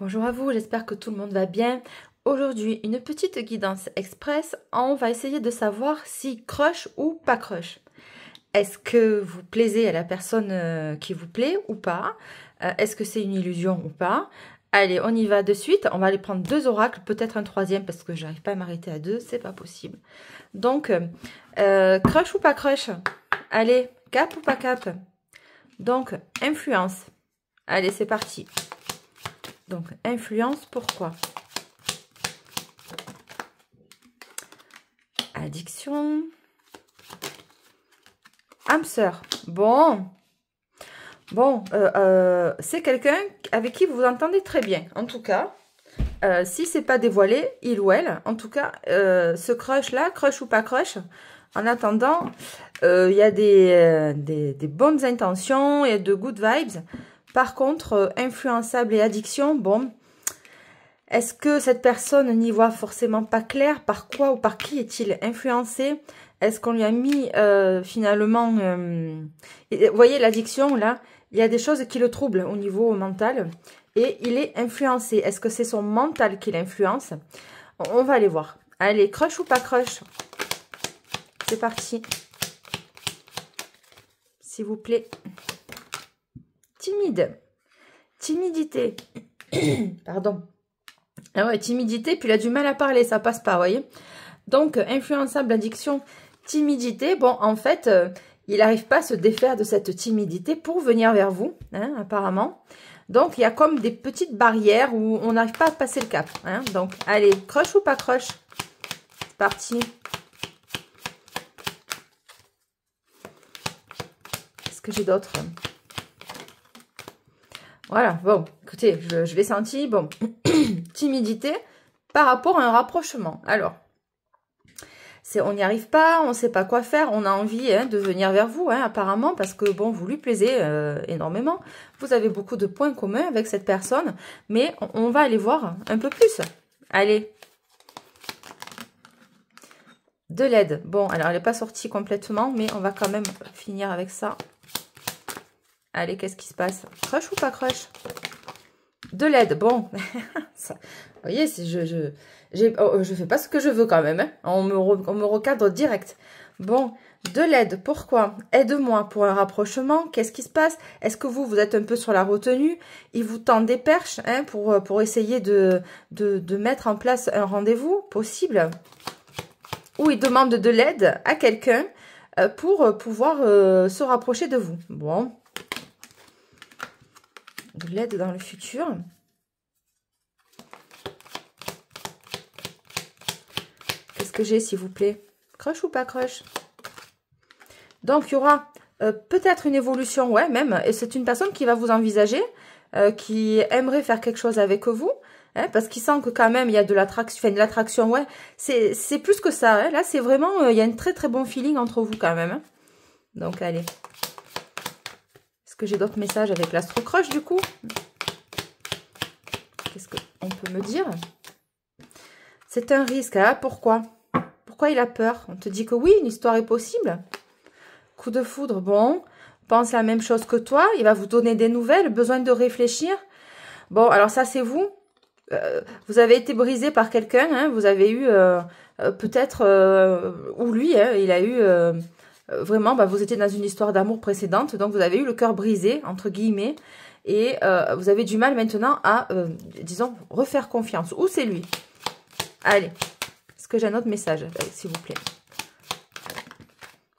Bonjour à vous, j'espère que tout le monde va bien. Aujourd'hui, une petite guidance express. On va essayer de savoir si crush ou pas crush. Est-ce que vous plaisez à la personne qui vous plaît ou pas? Est-ce que c'est une illusion ou pas? Allez, on y va de suite. On va aller prendre deux oracles, peut-être un troisième parce que j'arrive pas à m'arrêter à deux, c'est pas possible. Donc, crush ou pas crush? Allez, cap ou pas cap? Donc, influence. Allez, c'est parti. Donc, influence, pourquoi? Addiction. Âme sœur. Bon, c'est quelqu'un avec qui vous vous entendez très bien. En tout cas, si c'est pas dévoilé, il ou elle, en tout cas, ce crush-là, crush ou pas crush, en attendant, il y a des bonnes intentions, il y a de good vibes. Par contre, influençable et addiction, bon, est-ce que cette personne n'y voit forcément pas clair? Par quoi ou par qui est-il influencé? Est-ce qu'on lui a mis finalement... vous voyez l'addiction là? Il y a des choses qui le troublent au niveau mental. Et il est influencé. Est-ce que c'est son mental qui l'influence? On va aller voir. Allez, crush ou pas crush? C'est parti. S'il vous plaît. Timide. Timidité. Pardon. Ah ouais, timidité, puis il a du mal à parler, ça passe pas, vous voyez. Donc, influençable, addiction, timidité. Bon, en fait, il n'arrive pas à se défaire de cette timidité pour venir vers vous, hein, apparemment. Donc, il y a comme des petites barrières où on n'arrive pas à passer le cap. Hein. Donc, allez, crush ou pas crush? C'est parti. Qu'est-ce que j'ai d'autre? Voilà, bon, écoutez, je l'ai senti, bon, timidité par rapport à un rapprochement. Alors, on n'y arrive pas, on ne sait pas quoi faire, on a envie de venir vers vous, apparemment, parce que, bon, vous lui plaisez énormément. Vous avez beaucoup de points communs avec cette personne, mais on va aller voir un peu plus. Allez. De l'aide. Bon, alors, elle n'est pas sortie complètement, mais on va quand même finir avec ça. Allez, qu'est-ce qui se passe? Crush ou pas crush? De l'aide, bon. Ça, vous voyez, je fais pas ce que je veux quand même. Hein. On me recadre direct. Bon, de l'aide, pourquoi? Aide-moi pour un rapprochement. Qu'est-ce qui se passe? Est-ce que vous êtes un peu sur la retenue? Il vous tend des perches pour essayer de mettre en place un rendez-vous possible? Ou il demande de l'aide à quelqu'un pour pouvoir se rapprocher de vous. Bon. De l'aide dans le futur. Qu'est-ce que j'ai, s'il vous plaît? Crush ou pas crush? Donc, il y aura peut-être une évolution, ouais, même. Et c'est une personne qui va vous envisager, qui aimerait faire quelque chose avec vous, hein, parce qu'il sent que quand même, il y a de l'attraction, ouais. C'est plus que ça, hein. Là, c'est vraiment, il y a un très, très bon feeling entre vous quand même. Hein. Donc, allez. Que j'ai d'autres messages avec l'astro crush du coup? Qu'est-ce qu'on peut me dire? C'est un risque, hein? Pourquoi? Pourquoi il a peur? On te dit que oui, une histoire est possible. Coup de foudre, bon, pense la même chose que toi, il va vous donner des nouvelles, besoin de réfléchir. Bon, alors ça c'est vous. Vous avez été brisé par quelqu'un, hein? Vous avez eu peut-être, ou lui, hein, il a eu... vraiment, bah, vous étiez dans une histoire d'amour précédente, donc vous avez eu le cœur brisé, entre guillemets, et vous avez du mal maintenant à, disons, refaire confiance. Ou c'est lui? Allez, est-ce que j'ai un autre message, s'il vous plaît?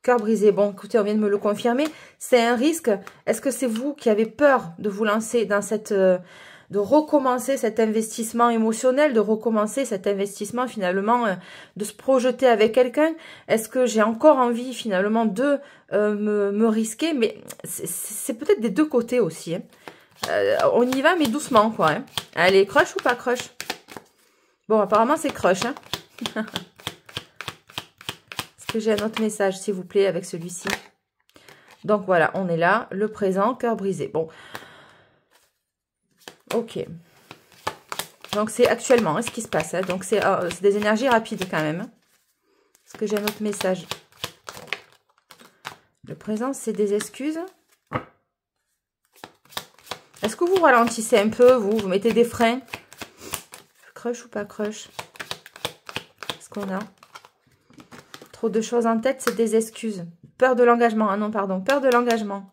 Cœur brisé, bon, écoutez, on vient de me le confirmer, c'est un risque. Est-ce que c'est vous qui avez peur de vous lancer dans cette... de recommencer cet investissement émotionnel, de recommencer cet investissement finalement, de se projeter avec quelqu'un? Est-ce que j'ai encore envie finalement de me risquer? Mais c'est peut-être des deux côtés aussi. Hein. On y va mais doucement quoi. Hein. Allez, crush ou pas crush? Bon, apparemment c'est crush. Hein. Est-ce que j'ai un autre message s'il vous plaît avec celui-ci? Donc voilà, on est là, le présent, cœur brisé. Bon. Ok. Donc, c'est actuellement ce qui se passe. Hein. Donc, c'est des énergies rapides quand même. Est-ce que j'ai un autre message? Le présent, c'est des excuses. Est-ce que vous ralentissez un peu, vous mettez des freins? Crush ou pas crush? Qu'est-ce qu'on a? Trop de choses en tête, c'est des excuses. Peur de l'engagement. Ah non, pardon, peur de l'engagement.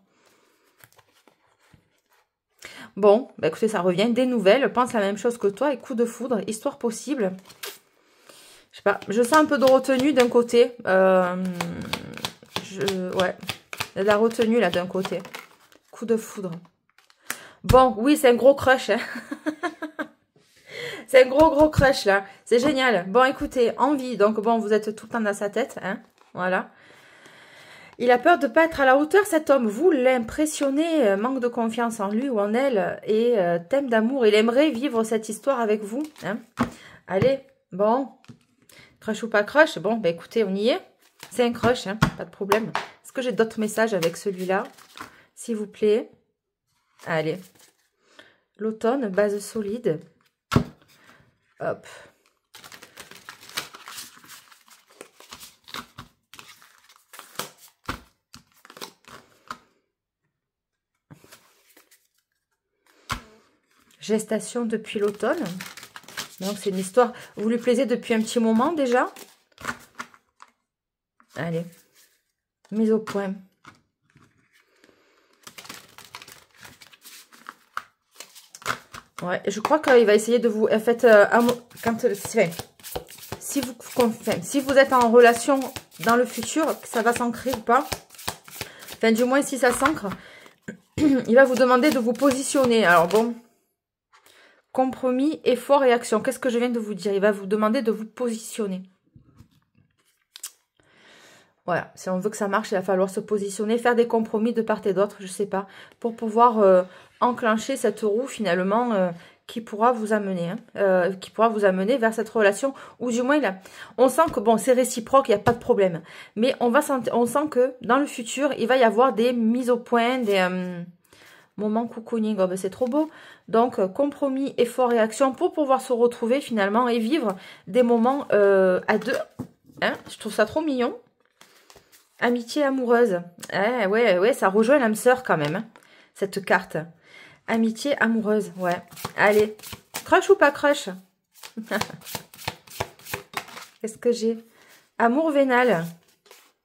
Bon, bah écoutez, ça revient. Des nouvelles, pense la même chose que toi. Et coup de foudre, histoire possible. Je sais pas, je sens un peu de retenue d'un côté. Ouais, il y a de la retenue là d'un côté. Coup de foudre. Bon, oui, c'est un gros crush. Hein. C'est un gros crush là. C'est génial. Bon, écoutez, envie. Donc bon, vous êtes tout le temps dans sa tête. Hein. Voilà. Il a peur de ne pas être à la hauteur, cet homme. Vous l'impressionnez, manque de confiance en lui ou en elle et thème d'amour. Il aimerait vivre cette histoire avec vous. Hein. Allez, bon. Crush ou pas crush? Bon, ben écoutez, on y est. C'est un crush, hein, pas de problème. Est-ce que j'ai d'autres messages avec celui-là? S'il vous plaît. Allez. L'automne, base solide. Hop. Gestation depuis l'automne. Donc, c'est une histoire. Vous lui plaisez depuis un petit moment déjà. Allez. Mise au point. Ouais, je crois qu'il va essayer de vous... En fait, si vous êtes en relation dans le futur, ça va s'ancrer ou pas. Enfin, du moins, si ça s'ancre, il va vous demander de vous positionner. Alors, bon... Compromis, effort et action. Qu'est-ce que je viens de vous dire? Il va vous demander de vous positionner. Voilà. Si on veut que ça marche, il va falloir se positionner, faire des compromis de part et d'autre, je ne sais pas, pour pouvoir enclencher cette roue finalement qui pourra vous amener, qui pourra vous amener vers cette relation. Ou du moins, on sent que bon, c'est réciproque, il n'y a pas de problème. Mais on sent que dans le futur, il va y avoir des mises au point, des... moment cocooning, oh ben c'est trop beau. Donc, compromis, effort et action pour pouvoir se retrouver finalement et vivre des moments à deux. Hein, je trouve ça trop mignon. Amitié amoureuse. Ouais, ça rejoint l'âme sœur quand même, hein, cette carte. Amitié amoureuse, ouais. Allez, crush ou pas crush? Qu'est-ce que j'ai? Amour vénal.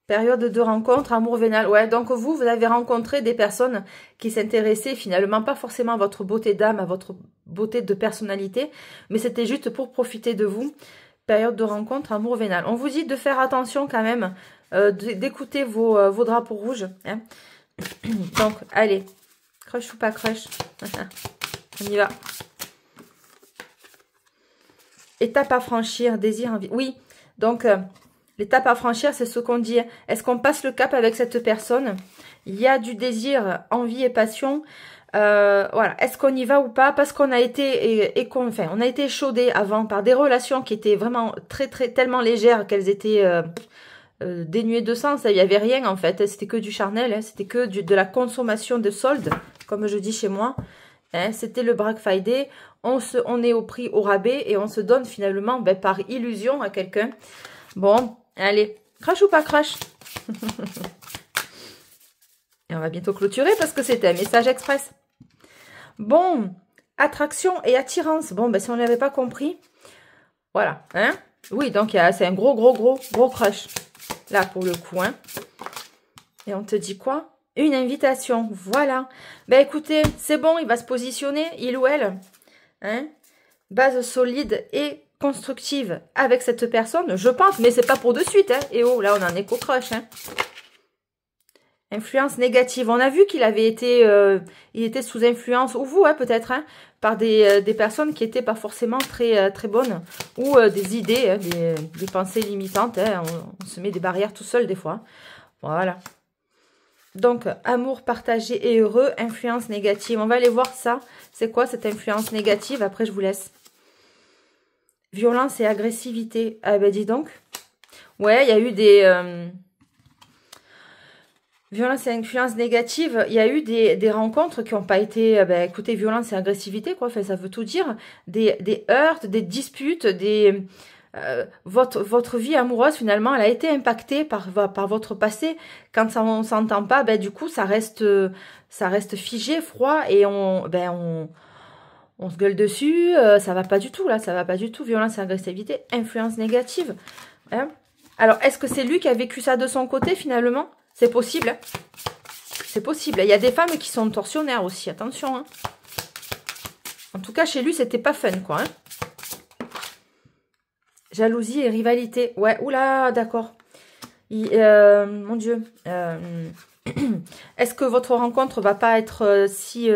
Période de rencontre, amour vénal. Ouais, donc vous avez rencontré des personnes qui s'intéressaient finalement pas forcément à votre beauté d'âme, à votre beauté de personnalité, mais c'était juste pour profiter de vous. Période de rencontre, amour vénal. On vous dit de faire attention quand même, d'écouter vos drapeaux rouges. Hein. Donc, allez, crush ou pas crush? On y va. Étape à franchir, désir, envie. Oui, donc... l'étape à franchir, c'est ce qu'on dit. Est-ce qu'on passe le cap avec cette personne? Il y a du désir, envie et passion. Voilà. Est-ce qu'on y va ou pas? Parce qu'on a été on a été échaudé avant par des relations qui étaient vraiment tellement légères qu'elles étaient dénuées de sens. Il n'y avait rien en fait. C'était que du charnel. Hein. C'était que de la consommation de solde, comme je dis chez moi. Hein. C'était le Black Friday. On est au prix au rabais et on se donne finalement par illusion à quelqu'un. Bon, allez, crush ou pas crush? Et on va bientôt clôturer parce que c'était un message express. Bon, attraction et attirance. Bon, ben si on ne l'avait pas compris, voilà. Hein? Oui, donc c'est un gros crush. Là, pour le coup. Hein? Et on te dit quoi? Une invitation. Voilà. Ben écoutez, c'est bon, il va se positionner, il ou elle. Hein? Base solide et constructive avec cette personne, je pense, mais c'est pas pour de suite. Hein. Et oh, là, on en est qu'au crush. Hein. Influence négative. On a vu qu'il avait été, il était sous influence, ou vous, hein, peut-être, hein, par des personnes qui étaient pas forcément très bonnes, ou des idées, hein, des pensées limitantes. Hein. On se met des barrières tout seul des fois. Voilà. Donc, amour partagé et heureux, influence négative. On va aller voir ça. C'est quoi cette influence négative? Après, je vous laisse. Violence et agressivité. Ah ben dis donc. Ouais, il y a eu des... violence et influence négative. Il y a eu des rencontres qui n'ont pas été... écoutez, violence et agressivité, quoi. Enfin, ça veut tout dire. Des heurts, des disputes, des votre vie amoureuse, finalement, elle a été impactée par votre passé. Quand ça, on s'entend pas, ben, du coup, ça reste figé, froid, et on se gueule dessus. Ça va pas du tout, là, ça va pas du tout. Violence et agressivité, influence négative. Hein? Alors, est-ce que c'est lui qui a vécu ça de son côté, finalement? C'est possible, hein. C'est possible. Il y a des femmes qui sont tortionnaires aussi, attention. Hein. En tout cas, chez lui, c'était pas fun, quoi. Hein. Jalousie et rivalité. Ouais, oula, d'accord. Mon Dieu. Est-ce que votre rencontre va pas être si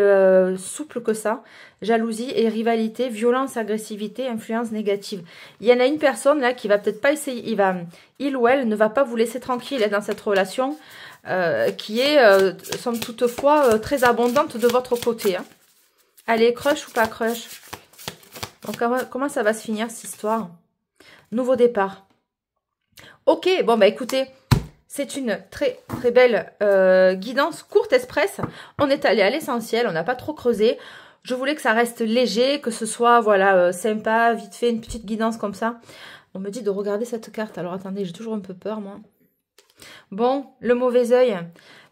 souple que ça? Jalousie et rivalité, violence, agressivité, influence négative. Il y en a une personne là qui va peut-être pas essayer, il ou elle ne va pas vous laisser tranquille dans cette relation qui est, somme toutefois, très abondante de votre côté. Hein. Allez, crush ou pas crush? Donc, comment ça va se finir cette histoire? Nouveau départ. Ok, bon bah écoutez, c'est une très très belle guidance courte express. On est allé à l'essentiel, on n'a pas trop creusé. Je voulais que ça reste léger, que ce soit voilà sympa, vite fait, une petite guidance comme ça. On me dit de regarder cette carte. Alors attendez, j'ai toujours un peu peur moi. Bon, le mauvais œil.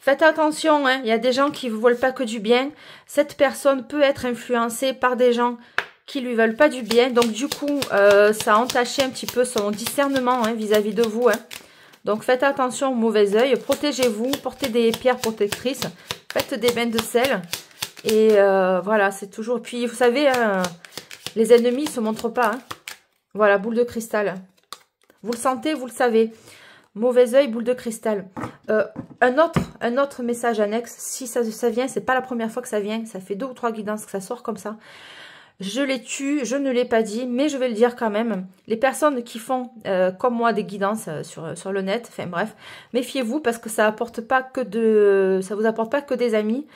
Faites attention, hein, il y a des gens qui ne vous veulent pas que du bien. Cette personne peut être influencée par des gens qui lui veulent pas du bien. Donc du coup, ça a entaché un petit peu son discernement vis-à-vis de vous. Hein. Donc faites attention au mauvais œil. Protégez-vous, portez des pierres protectrices. Faites des bains de sel. Et voilà, c'est toujours... Puis vous savez, les ennemis ne se montrent pas. Hein. Voilà, boule de cristal. Vous le sentez, vous le savez. Mauvais œil, boule de cristal. Un autre message annexe. Si ça vient, c'est pas la première fois que ça vient. Ça fait 2 ou 3 guidances que ça sort comme ça. Je l'ai tué, je ne l'ai pas dit, mais je vais le dire quand même. Les personnes qui font, comme moi, des guidances sur le net, enfin bref, méfiez-vous parce que ça vous apporte pas que des amis.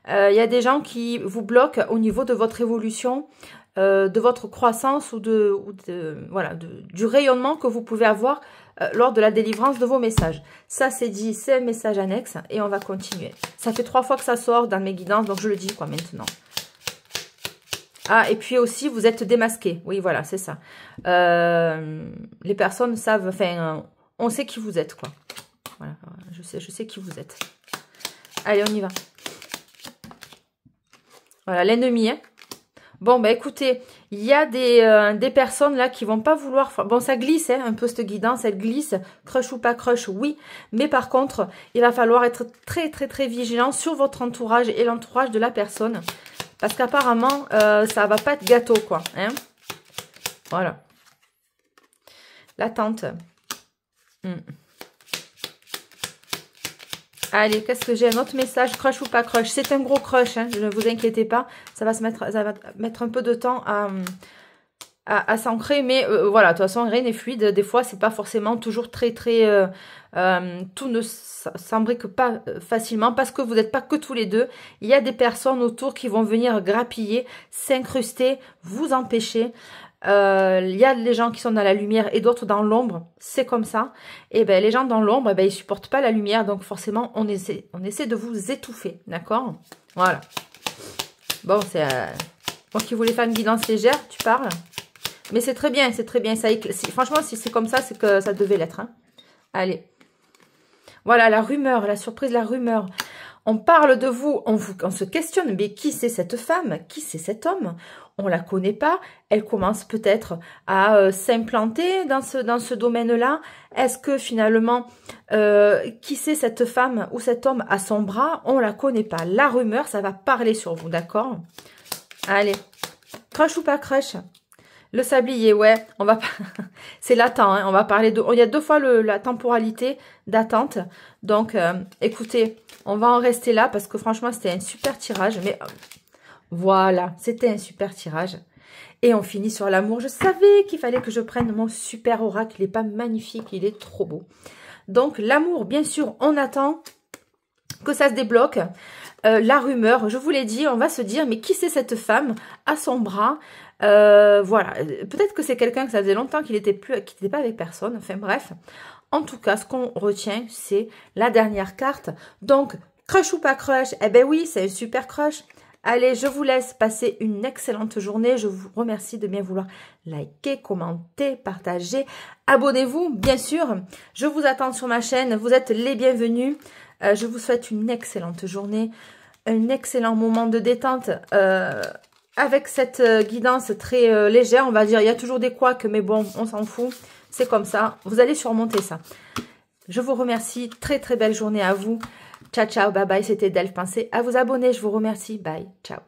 Il y a des gens qui vous bloquent au niveau de votre évolution, de votre croissance ou du rayonnement que vous pouvez avoir lors de la délivrance de vos messages. Ça, c'est dit, c'est un message annexe et on va continuer. Ça fait 3 fois que ça sort dans mes guidances, donc je le dis quoi maintenant. Ah, et puis aussi, vous êtes démasqué. Oui, voilà, c'est ça. Les personnes savent, enfin, on sait qui vous êtes, quoi. Voilà, je sais qui vous êtes. Allez, on y va. Voilà, l'ennemi, hein. Bon, bah écoutez, il y a des personnes là qui vont pas vouloir... Bon, ça glisse, hein, un peu cette guidance, elle glisse. Crush ou pas crush, oui. Mais par contre, il va falloir être très, très, très vigilant sur votre entourage et l'entourage de la personne. Parce qu'apparemment, ça va pas être gâteau, quoi. Hein, voilà. L'attente. Allez, qu'est-ce que j'ai? Un autre message, crush ou pas crush? C'est un gros crush, hein, ne vous inquiétez pas. Ça va mettre un peu de temps à s'ancrer, mais voilà, de toute façon, rien n'est fluide. Des fois, c'est pas forcément toujours très, très... tout ne s'embrique pas facilement parce que vous n'êtes pas que tous les deux. Il y a des personnes autour qui vont venir grappiller, s'incruster, vous empêcher. Il y a les gens qui sont dans la lumière et d'autres dans l'ombre, c'est comme ça. Et ben les gens dans l'ombre, eh ben, ils supportent pas la lumière, donc forcément on essaie de vous étouffer, d'accord? Voilà. Bon, c'est moi qui voulais faire une guidance légère, tu parles. Mais c'est très bien, c'est très bien. Ça, franchement, si c'est comme ça, c'est que ça devait l'être. Hein. Allez. Voilà, la rumeur, la surprise, la rumeur. On parle de vous, on se questionne, mais qui c'est cette femme? Qui c'est cet homme? On la connaît pas. Elle commence peut-être à s'implanter dans ce domaine-là. Est-ce que finalement, qui c'est cette femme ou cet homme à son bras? On la connaît pas. La rumeur, ça va parler sur vous, d'accord? Allez. Crush ou pas crush? Le sablier, ouais, on va pas... c'est latent, hein, on va parler de... Il y a 2 fois la temporalité d'attente. Donc, écoutez, on va en rester là parce que franchement, c'était un super tirage. Mais voilà, c'était un super tirage. Et on finit sur l'amour. Je savais qu'il fallait que je prenne mon super oracle. Il n'est pas magnifique, il est trop beau. Donc, l'amour, bien sûr, on attend que ça se débloque. La rumeur, je vous l'ai dit, on va se dire, mais qui c'est cette femme à son bras? Voilà, peut-être que c'est quelqu'un que ça faisait longtemps qu'il n'était pas avec personne. Enfin bref, en tout cas, ce qu'on retient, c'est la dernière carte. Donc, crush ou pas crush? Eh ben oui, c'est un super crush. Allez, je vous laisse passer une excellente journée. Je vous remercie de bien vouloir liker, commenter, partager. Abonnez-vous, bien sûr. Je vous attends sur ma chaîne. Vous êtes les bienvenus. Je vous souhaite une excellente journée, un excellent moment de détente avec cette guidance très légère, on va dire. Il y a toujours des couacs, mais bon, on s'en fout. C'est comme ça. Vous allez surmonter ça. Je vous remercie. Très, très belle journée à vous. Ciao, ciao, bye bye. C'était Delphes. Pensez à vous abonner. Je vous remercie. Bye, ciao.